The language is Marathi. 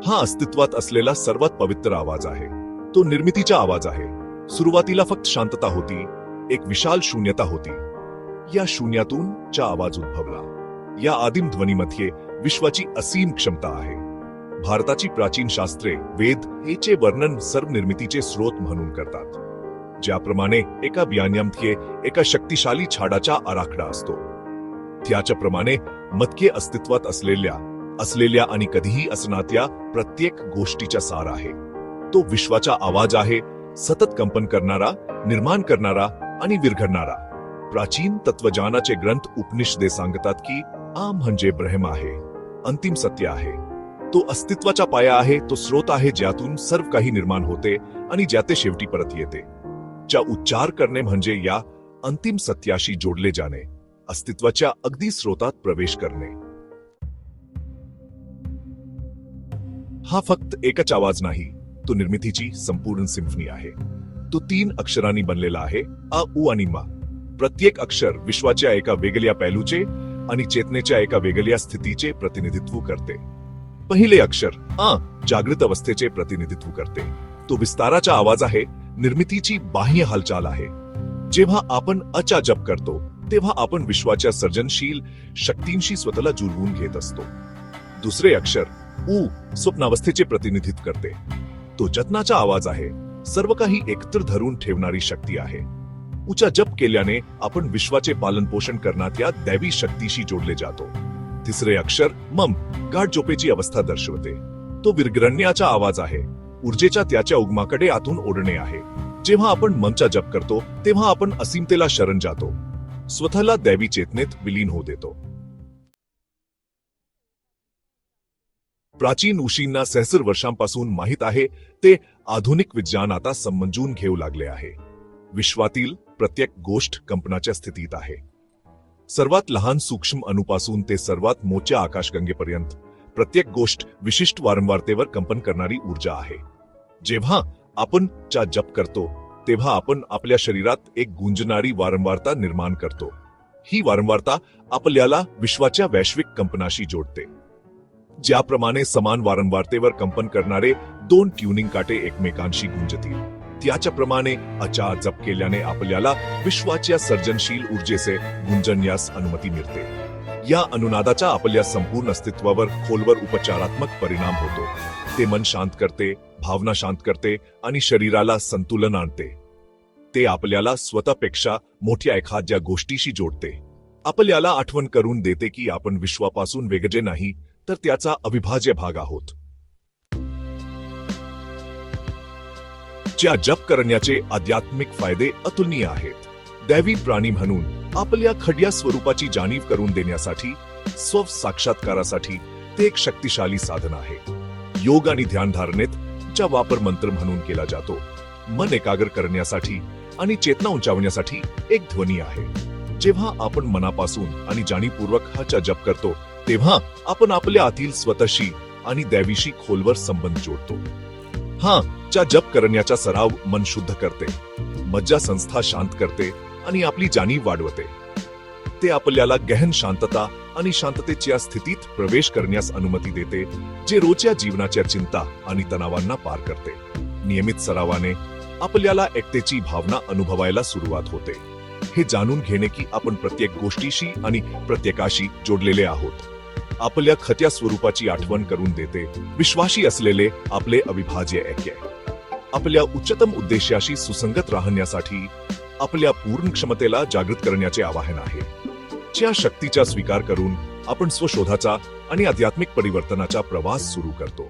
हा अस्तित्वात असलेला सर्वात पवित्र आवाज आहे. तो निर्मितीचा आवाज आहे. सुरुवातीला फक्त शांतता होती, एक विशाल शून्यता होती. या शून्यातून चा आवाज उद्भवला. या आदिम ध्वनीमध्ये विश्वाची असीम क्षमता आहे. भारताची प्राचीन शास्त्रे, वेद हेचे वर्णन सर्व निर्मितीचे स्रोत म्हणून करतात. ज्याप्रमाणे एका बियाण्यामध्ये एका शक्तिशाली झाडाचा आराखडा असतो, त्याच्याप्रमाणे मत्के अस्तित्वात असलेल्या आणि कधीही असणाऱ्या प्रत्येक गोष्टीचा सार आहे. तो विश्वाचा आवाज आहे, सतत कंपन करणारा, निर्माण करणारा आणि विरघळणारा. प्राचीन तत्वज्ञानाचे ग्रंथ उपनिषदे सांगतात की आ म्हणजे ब्रह्म आहे, अंतिम सत्य आहे. तो अस्तित्वाचा पाया आहे, तो स्रोत आहे ज्यातून सर्व काही निर्माण होते आणि ज्याते शेवटी परत येते. चा उच्चार करणे म्हणजे या अंतिम सत्याशी जोडले जाणे, अस्तित्वाच्या अगदी स्रोतात प्रवेश करणे. हा फक्त एकच आवाज नाही, तो निर्मितीची संपूर्ण सिम्फनी आहे. तो 3 अक्षरांनी बनलेला आहे, अ, उ आणि म. प्रत्येक अक्षर विश्वाच्या एका वेगळ्या पैलूचे आणि चेतनेच्या एका वेगळ्या स्थितीचे प्रतिनिधित्व करते. पहिले अक्षर अ जागृत अवस्थेचे प्रतिनिधित्व करते. तो विस्ताराचा आवाज आहे, निर्मितीची बाह्य हालचाल आहे. जेव्हा आपण अचा जप करतो तेव्हा आपण विश्वाच्या सर्जनशील शक्तींशी स्वतःला जुळवून घेत असतो. दुसरे अक्षर उ स्वप्नावस्थेचे प्रतिनिधित्व करते. तो जतनाचा आवाज आहे, सर्व काही एकत्र धरून ठेवणारी शक्ती आहे. उचा जप केल्याने आपण विश्वाचे पालनपोषण करणाऱ्या दैवी शक्तीशी जोडले जातो. तिसरे अक्षर मम गाढ झोपेची अवस्था दर्शवते. तो विरघळण्याचा आवाज आहे, ऊर्जेच्या त्याच्या उगमाकडे आतून ओढणे आहे. जेव्हा आपण ममचा जप करतो तेव्हा आपण असीमतेला शरण जातो, स्वतःला दैवी चेतनेत विलीन होऊ देतो. प्राचीन ऋषींना सहस्र वर्षांपासून माहित आहे ते आधुनिक विज्ञान आता समजून घेऊ लागले आहे. विश्वातील प्रत्येक गोष्ट कंपनाच्या स्थितीत आहे. सर्वात लहान सूक्ष्म अणुपासून ते सर्वात मोठ्या आकाशगंगेपर्यंत प्रत्येक गोष्ट विशिष्ट वारंवारतेवर कंपन करणारी ऊर्जा आहे. जेव्हा आपण चा जप करतो तेव्हा आपण आपल्या शरीरात एक गुंजणारी वारंवारता निर्माण करतो. ही वारंवारता आपल्याला विश्वाच्या वैश्विक कंपनाशी जोडते. ज्याप्रमाणे समान वारंवारतेवर कंपन करणारे 2 ट्यूनिंग काटे एकमेकांशी गुंजतील, त्याच्याप्रमाणे अचा जप केल्याने आपल्याला विश्वाच्या सर्जनशील ऊर्जेचे गुंजण्यास अनुमती मिळते. या अनुनादाचा आपल्या संपूर्ण अस्तित्वावर खोलवर उपचारात्मक परिणाम होतो. ते मन शांत करते, भावना शांत करते आणि शरीराला संतुलन आणते. ते आपल्याला स्वतःपेक्षा मोठ्या एखाद्या गोष्टीशी जोडते. आपल्याला आठवण करून देते की आपण विश्वापासून वेगळे नाही तर त्याचा अविभाज्य भाग आहोत. च्या जप करण्याचे आध्यात्मिक फायदे अतुलनीय आहेत. दैवी प्राणी म्हणून आपल्या खड्या स्वरूपाची जाणीव करून देण्यासाठी, स्व साक्षात्कारासाठी ते एक शक्तिशाली साधन आहे. योग आणि ध्यानधारणेत चा वापर मंत्र म्हणून केला जातो. मन एकाग्र करण्यासाठी आणि चेतना उंचावण्यासाठी एक ध्वनी आहे. जेव्हा आपण मनापासून आणि जाणीवपूर्वक हा चा जप करतो तेव्हा आपण आपल्या आतील स्वतःशी आणि दैवीशी खोलवर संबंध जोडतो. हा चा जप करण्याचा सराव मन शुद्ध करते, मज्जा संस्था शांत करते आणि आपली जाणीव वाढवते. ते आपल्याला गहन शांतता आणि शांततेच्या स्थितीत प्रवेश करण्यास अनुमती देते, जे रोजच्या जीवनाच्या चिंता आणि तणावांना पार करते. नियमित सरावाने आपल्याला एकतेची भावना अनुभवायला सुरुवात होते. हे जाणून घेणे की आपण प्रत्येक गोष्टीशी आणि प्रत्येकाशी जोडलेले आहोत, आपल्या खत्या स्वरूपाची आठवण करून देते. विश्वाशी असलेले आपले अविभाज्य ऐक्य आपल्या उच्चतम उद्देशाशी सुसंगत राहण्यासाठी आपल्या पूर्ण क्षमतेला जागृत करण्याचे आवाहन आहे. ज्या शक्तीचा स्वीकार करून आपण स्वशोधाचा आणि आध्यात्मिक परिवर्तनाचा प्रवास सुरू करतो.